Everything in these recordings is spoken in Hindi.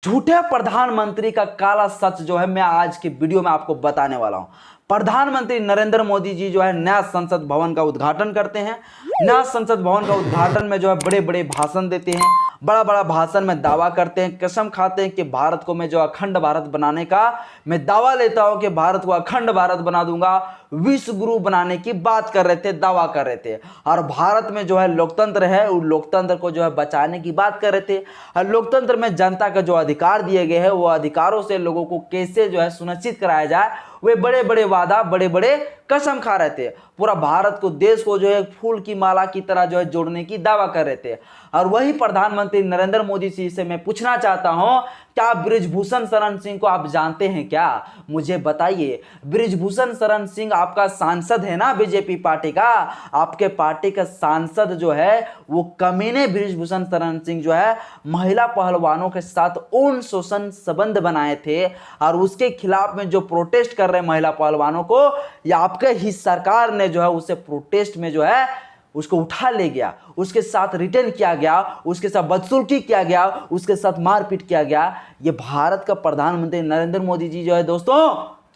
झूठे प्रधानमंत्री का काला सच जो है मैं आज की वीडियो में आपको बताने वाला हूं। प्रधानमंत्री नरेंद्र मोदी जी जो है नया संसद भवन का उद्घाटन करते हैं। नया संसद भवन का उद्घाटन में जो है बड़े बड़े भाषण देते हैं, बड़ा बड़ा भाषण में दावा करते हैं, कसम खाते हैं कि भारत को मैं जो अखंड भारत बनाने का मैं दावा लेता हूं कि भारत को अखंड भारत बना दूंगा। विश्व गुरु बनाने की बात कर रहे थे, दावा कर रहे थे। और भारत में जो है लोकतंत्र है, उस लोकतंत्र को जो है बचाने की बात कर रहे थे। और लोकतंत्र में जनता का जो अधिकार दिए गए हैं वो अधिकारों से लोगों को कैसे जो है सुनिश्चित कराया जाए, वे बड़े बड़े वादा, बड़े बड़े कसम खा रहे थे। पूरा भारत को, देश को जो है फूल की माला की तरह जो है जोड़ने की दावा कर रहे थे। और वही प्रधानमंत्री नरेंद्र मोदी जी से मैं पूछना चाहता हूं, क्या बृजभूषण शरण सिंह को आप जानते हैं क्या? मुझे बताइए। बृजभूषण शरण सिंह आपका सांसद है ना, बीजेपी पार्टी का। आपके पार्टी का सांसद जो है वो कमीने बृजभूषण शरण सिंह जो है महिला पहलवानों के साथ यौन शोषण संबंध बनाए थे। और उसके खिलाफ में जो प्रोटेस्ट कर रहे महिला पहलवानों को, या आपके ही सरकार ने जो है उसे प्रोटेस्ट में जो है उसको उठा ले गया, उसके साथ रिटर्न किया गया, उसके साथ बदसलूकी किया गया, उसके साथ मारपीट किया गया। ये भारत का प्रधानमंत्री नरेंद्र मोदी जी जो है दोस्तों,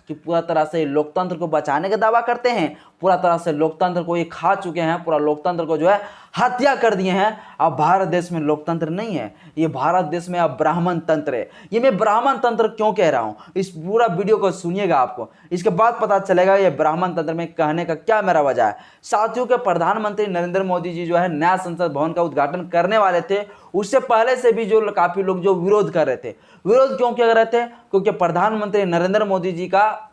कि पूरा तरह से लोकतंत्र को बचाने का दावा करते हैं, पूरा तरह से लोकतंत्र को ये खा चुके हैं, पूरा लोकतंत्र को जो है हत्या कर दिए हैं। अब भारत देश में लोकतंत्र नहीं है, ये भारत देश में अब ब्राह्मण तंत्र है। ये मैं ब्राह्मण तंत्र क्यों कह रहा हूँ, इस पूरा वीडियो को सुनिएगा, आपको इसके बाद पता चलेगा ये ब्राह्मण तंत्र में कहने का क्या मेरा वजह है। साथियों के प्रधानमंत्री नरेंद्र मोदी जी जो है नया संसद भवन का उद्घाटन करने वाले थे, उससे पहले से भी जो काफी लोग जो विरोध कर रहे थे। विरोध क्यों कर रहे थे? क्योंकि प्रधानमंत्री नरेंद्र मोदी जी का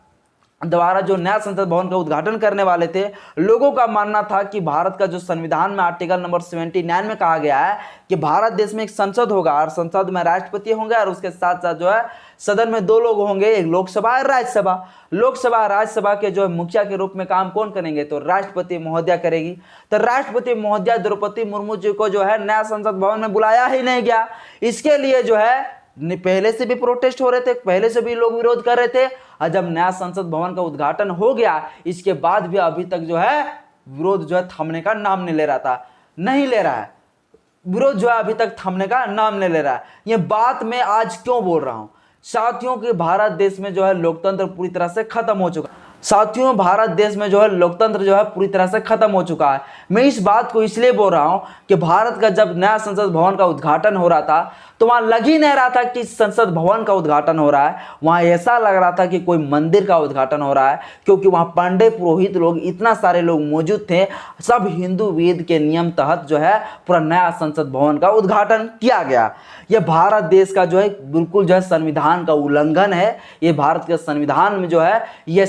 द्वारा जो नया संसद भवन का उद्घाटन करने वाले थे, लोगों का मानना था कि भारत का जो संविधान में आर्टिकल नंबर 79 में कहा गया है कि भारत देश में एक संसद होगा और संसद में राष्ट्रपति होंगे और उसके साथ साथ जो है सदन में दो लोग होंगे, एक लोकसभा और राज्यसभा। लोकसभा और राज्यसभा के जो मुखिया के रूप में काम कौन करेंगे? तो राष्ट्रपति महोदया करेगी। तो राष्ट्रपति महोदया द्रौपदी मुर्मू जी को जो है नया संसद भवन में बुलाया ही नहीं गया। इसके लिए जो है पहले से भी प्रोटेस्ट हो रहे थे, पहले से भी लोग विरोध कर रहे थे। और जब नया संसद भवन का उद्घाटन हो गया, इसके बाद भी अभी तक जो है विरोध जो है थमने का नाम नहीं ले रहा था, नहीं ले रहा है। विरोध जो है अभी तक थमने का नाम नहीं ले रहा है। ये बात मैं आज क्यों बोल रहा हूं? साथियों के भारत देश में जो है लोकतंत्र पूरी तरह से खत्म हो चुका है। साथियों, भारत देश में जो है लोकतंत्र जो है पूरी तरह से खत्म हो चुका है। मैं इस बात को इसलिए बोल रहा हूं कि भारत का जब नया संसद भवन का उद्घाटन हो रहा था तो वहां लग ही नहीं रहा था कि संसद भवन का उद्घाटन हो रहा है, वहां ऐसा लग रहा था कि कोई मंदिर का उद्घाटन हो रहा है। क्योंकि वहां पंडे पुरोहित लोग, इतना सारे लोग मौजूद थे। सब हिंदू वेद के नियम तहत जो है पूरा नया संसद भवन का उद्घाटन किया गया। यह भारत देश का जो है बिल्कुल जो है संविधान का उल्लंघन है। ये भारत के संविधान में जो है ये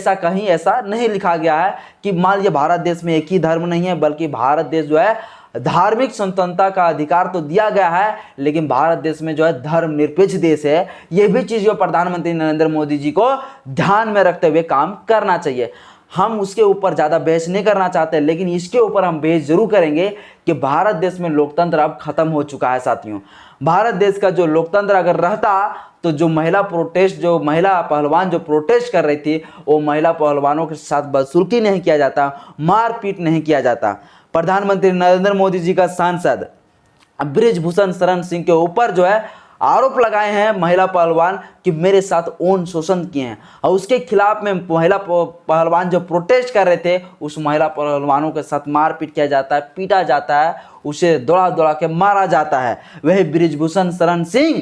ऐसा नहीं लिखा गया है कि मान लीजिए भारत देश में एक ही धर्म नहीं है, बल्कि भारत देश जो है धार्मिक स्वतंत्रता का अधिकार तो दिया गया है, लेकिन भारत देश में जो है धर्मनिरपेक्ष देश है। यह भी चीज जो प्रधानमंत्री नरेंद्र मोदी जी को ध्यान में रखते हुए काम करना चाहिए। हम उसके ऊपर ज़्यादा बहस नहीं करना चाहते, लेकिन इसके ऊपर हम बहस जरूर करेंगे कि भारत देश में लोकतंत्र अब खत्म हो चुका है। साथियों, भारत देश का जो लोकतंत्र अगर रहता तो जो महिला पहलवान जो प्रोटेस्ट कर रही थी, वो महिला पहलवानों के साथ बदसलूकी नहीं किया जाता, मारपीट नहीं किया जाता। प्रधानमंत्री नरेंद्र मोदी जी का सांसद बृजभूषण शरण सिंह के ऊपर जो है आरोप लगाए हैं महिला पहलवान कि मेरे साथ यौन शोषण किए हैं, और उसके खिलाफ में महिला पहलवान जो प्रोटेस्ट कर रहे थे, उस महिला पहलवानों के साथ मारपीट किया जाता है, पीटा जाता है, उसे दौड़ा दौड़ा के मारा जाता है। वही बृजभूषण शरण सिंह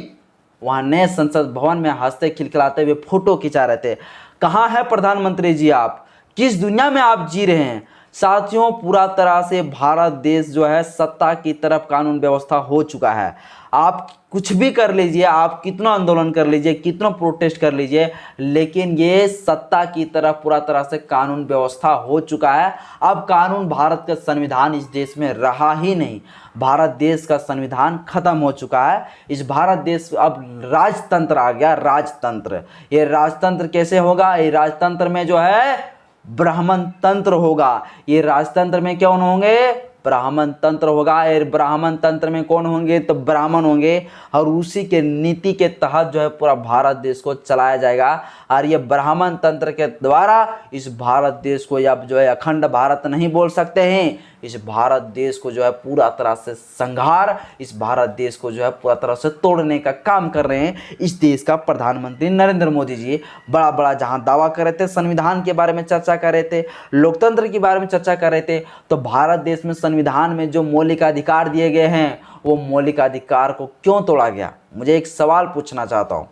वहाँ नए संसद भवन में हंसते खिलखिलाते हुए फोटो खिंचा रहे थे। कहाँ है प्रधानमंत्री जी आप? किस दुनिया में आप जी रहे हैं? साथियों, पूरा तरह से भारत देश जो है सत्ता की तरफ कानून व्यवस्था हो चुका है। आप कुछ भी कर लीजिए, आप कितना आंदोलन कर लीजिए, कितना प्रोटेस्ट कर लीजिए, लेकिन ये सत्ता की तरफ पूरा तरह से कानून व्यवस्था हो चुका है। अब कानून, भारत का संविधान इस देश में रहा ही नहीं। भारत देश का संविधान खत्म हो चुका है। इस भारत देश अब राजतंत्र आ गया, राजतंत्र। ये राजतंत्र कैसे होगा? ये राजतंत्र में जो है ब्राह्मण तंत्र होगा। ये राजतंत्र में कौन होंगे? ब्राह्मण तंत्र होगा। ये ब्राह्मण तंत्र में कौन होंगे? तो ब्राह्मण होंगे, और उसी के नीति के तहत जो है पूरा भारत देश को चलाया जाएगा। और ये ब्राह्मण तंत्र के द्वारा इस भारत देश को अब जो है अखंड भारत नहीं बोल सकते हैं, इस भारत देश को जो है पूरा तरह से संहार, इस भारत देश को जो है पूरा तरह से तोड़ने का काम कर रहे हैं इस देश का प्रधानमंत्री नरेंद्र मोदी जी। बड़ा बड़ा जहां दावा कर रहे थे, संविधान के बारे में चर्चा कर रहे थे, लोकतंत्र के बारे में चर्चा कर रहे थे, तो भारत देश में संविधान में जो मौलिक अधिकार दिए गए हैं वो मौलिक अधिकार को क्यों तोड़ा गया? मुझे एक सवाल पूछना चाहता हूं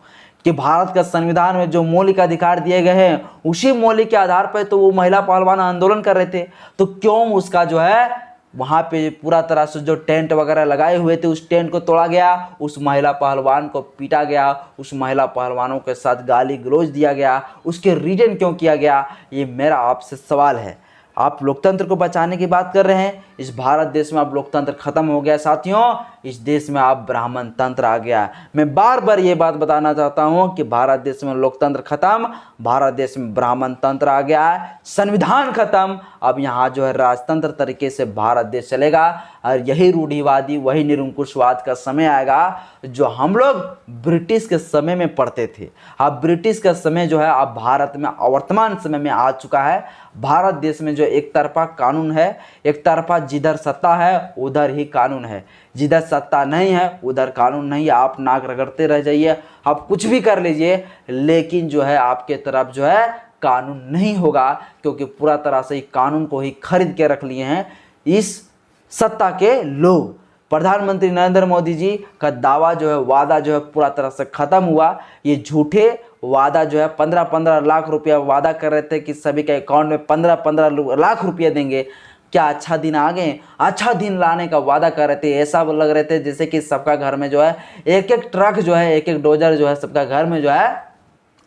कि भारत का संविधान में जो मौलिक अधिकार दिए गए हैं उसी मौलिक के आधार पर तो वो महिला पहलवान आंदोलन कर रहे थे, तो क्यों उसका जो है वहाँ पे पूरा तरह से जो टेंट वगैरह लगाए हुए थे उस टेंट को तोड़ा गया, उस महिला पहलवान को पीटा गया, उस महिला पहलवानों के साथ गाली गलौज दिया गया, उसके रीजन क्यों किया गया? ये मेरा आपसे सवाल है। आप लोकतंत्र को बचाने की बात कर रहे हैं, इस भारत देश में अब लोकतंत्र खत्म हो गया साथियों, इस देश में अब ब्राह्मण तंत्र आ गया। मैं बार बार ये बात बताना चाहता हूं कि भारत देश में लोकतंत्र खत्म, भारत देश में ब्राह्मण तंत्र आ गया है, संविधान खत्म, अब यहाँ जो है राजतंत्र तरीके से भारत देश चलेगा और यही रूढ़िवादी, वही निरंकुशवाद का समय आएगा जो हम लोग ब्रिटिश के समय में पढ़ते थे। अब ब्रिटिश का समय जो है अब भारत में वर्तमान समय में आ चुका है। भारत देश में जो एक तरफा कानून है, एक तरफा जिधर सत्ता है उधर ही कानून है, जिधर सत्ता नहीं है उधर कानून नहीं है। आप नाक रगड़ते रह जाइए, आप कुछ भी कर लीजिए, लेकिन जो है आपके तरफ जो है कानून नहीं होगा, क्योंकि पूरा तरह से कानून को ही खरीद के रख लिए हैं इस सत्ता के लोग। प्रधानमंत्री नरेंद्र मोदी जी का दावा जो है, वादा जो है पूरा तरह से खत्म हुआ। ये झूठे वादा जो है 15-15 लाख रुपया वादा कर रहे थे कि सभी के अकाउंट में 15-15 लाख रुपया देंगे। क्या अच्छा दिन आ गए? अच्छा दिन लाने का वादा कर रहे थे, ऐसा लग रहे थे जैसे कि सबका घर में जो है एक एक ट्रक जो है, एक एक डोजर जो है सबका घर में जो है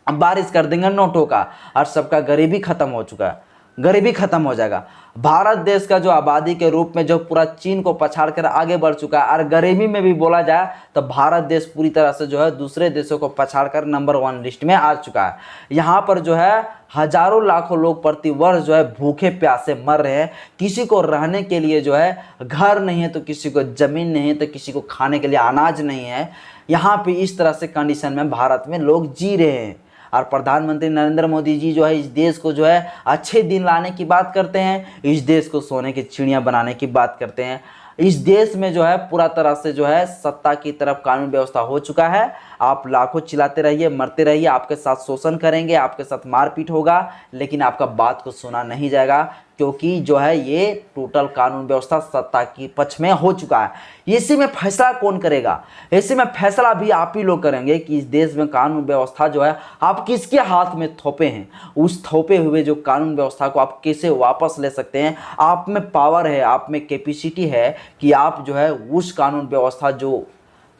बारिश कर देंगे नोटों का, और सबका गरीबी खत्म हो चुका है, गरीबी खत्म हो जाएगा। भारत देश का जो आबादी के रूप में जो पूरा चीन को पछाड़ कर आगे बढ़ चुका है, और गरीबी में भी बोला जाए तो भारत देश पूरी तरह से जो है दूसरे देशों को पछाड़ कर नंबर 1 लिस्ट में आ चुका है। यहाँ पर जो है हजारों लाखों लोग प्रति वर्ष जो है भूखे प्यासे मर रहे हैं। किसी को रहने के लिए जो है घर नहीं है, तो किसी को जमीन नहीं है, तो किसी को खाने के लिए अनाज नहीं है। यहाँ पे इस तरह से कंडीशन में भारत में लोग जी रहे हैं, और प्रधानमंत्री नरेंद्र मोदी जी जो है इस देश को जो है अच्छे दिन लाने की बात करते हैं, इस देश को सोने की चिड़ियाँ बनाने की बात करते हैं। इस देश में जो है पूरा तरह से जो है सत्ता की तरफ कानून व्यवस्था हो चुका है। आप लाखों चिल्लाते रहिए, मरते रहिए, आपके साथ शोषण करेंगे, आपके साथ मारपीट होगा, लेकिन आपका बात को सुना नहीं जाएगा, क्योंकि जो है ये टोटल कानून व्यवस्था सत्ता की पक्ष में हो चुका है। इसी में फैसला कौन करेगा? इसी में फैसला भी आप ही लोग करेंगे कि इस देश में कानून व्यवस्था जो है आप किसके हाथ में थोपे हैं। उस थोपे हुए जो कानून व्यवस्था को आप कैसे वापस ले सकते हैं? आप में पावर है, आप में कैपेसिटी है कि आप जो है उस कानून व्यवस्था जो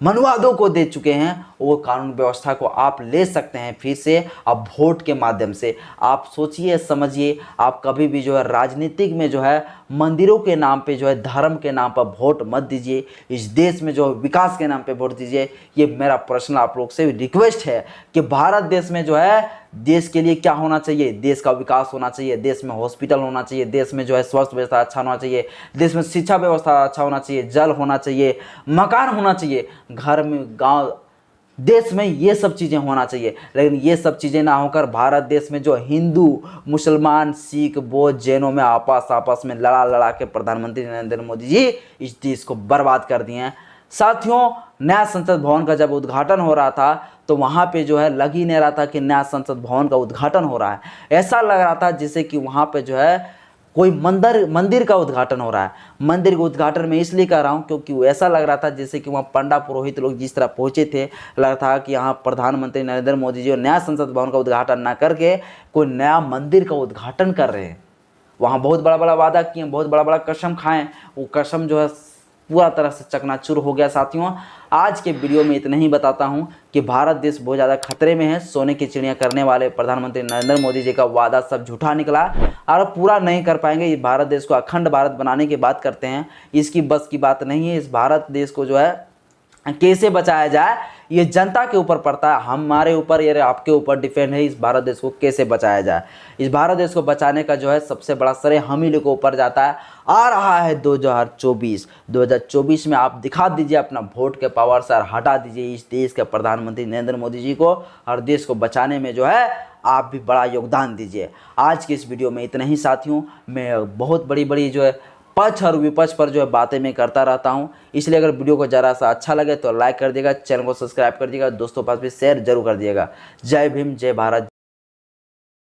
मनुवादों को दे चुके हैं वो कानून व्यवस्था को आप ले सकते हैं फिर से, अब वोट के माध्यम से। आप सोचिए समझिए, आप कभी भी जो है राजनीतिक में जो है मंदिरों के नाम पे जो है धर्म के नाम पर वोट मत दीजिए, इस देश में जो विकास के नाम पे वोट दीजिए। ये मेरा पर्सनल आप लोग से रिक्वेस्ट है कि भारत देश में जो है देश के लिए क्या होना चाहिए? देश का विकास होना चाहिए, देश में हॉस्पिटल होना चाहिए, देश में जो है स्वास्थ्य व्यवस्था अच्छा होना चाहिए, देश में शिक्षा व्यवस्था अच्छा होना चाहिए, जल होना चाहिए, मकान होना चाहिए, घर में गांव देश में ये सब चीज़ें होना चाहिए। लेकिन ये सब चीज़ें ना होकर भारत देश में जो हिंदू, मुसलमान, सिख, बौद्ध, जैनों में आपस में लड़ा के प्रधानमंत्री नरेंद्र मोदी जी इस देश को बर्बाद कर दिए हैं। साथियों, नया संसद भवन का जब उद्घाटन हो रहा था तो वहाँ पे जो है लग ही नहीं रहा था कि नया संसद भवन का उद्घाटन हो रहा है। ऐसा लग रहा था जैसे कि वहाँ पे जो है कोई मंदिर का उद्घाटन हो रहा है। मंदिर के उद्घाटन में इसलिए कर रहा हूँ क्योंकि ऐसा लग रहा था जैसे कि वहाँ पंडा पुरोहित लोग जिस तरह पहुँचे थे, लग रहा था कि यहाँ प्रधानमंत्री नरेंद्र मोदी जी नया संसद भवन का उद्घाटन ना करके कोई नया मंदिर का उद्घाटन कर रहे हैं। वहाँ बहुत बड़ा बड़ा वादा किए, बहुत बड़ा बड़ा कसम खाएँ, वो कसम जो है पूरा तरह से चकनाचूर हो गया। साथियों, आज के वीडियो में इतना ही बताता हूं कि भारत देश बहुत ज़्यादा खतरे में है। सोने की चिड़िया करने वाले प्रधानमंत्री नरेंद्र मोदी जी का वादा सब झूठा निकला और पूरा नहीं कर पाएंगे। ये भारत देश को अखंड भारत बनाने की बात करते हैं, इसकी बस की बात नहीं है। इस भारत देश को जो है कैसे बचाया जाए ये जनता के ऊपर पड़ता है, हमारे ऊपर या आपके ऊपर डिपेंड है। इस भारत देश को कैसे बचाया जाए, इस भारत देश को बचाने का जो है सबसे बड़ा श्रेय हम ही लोग के ऊपर जाता है। आ रहा है 2024 में आप दिखा दीजिए अपना वोट के पावर से और हटा दीजिए इस देश के प्रधानमंत्री नरेंद्र मोदी जी को, और देश को बचाने में जो है आप भी बड़ा योगदान दीजिए। आज की इस वीडियो में इतना ही साथियों। मैं बहुत बड़ी जो है पक्ष और विपक्ष पर जो है बातें मैं करता रहता हूं। इसलिए अगर वीडियो को ज़रा सा अच्छा लगे तो लाइक कर दिएगा, चैनल को सब्सक्राइब कर दिएगा, दोस्तों पास भी शेयर जरूर कर दिएगा। जय भीम, जय भारत।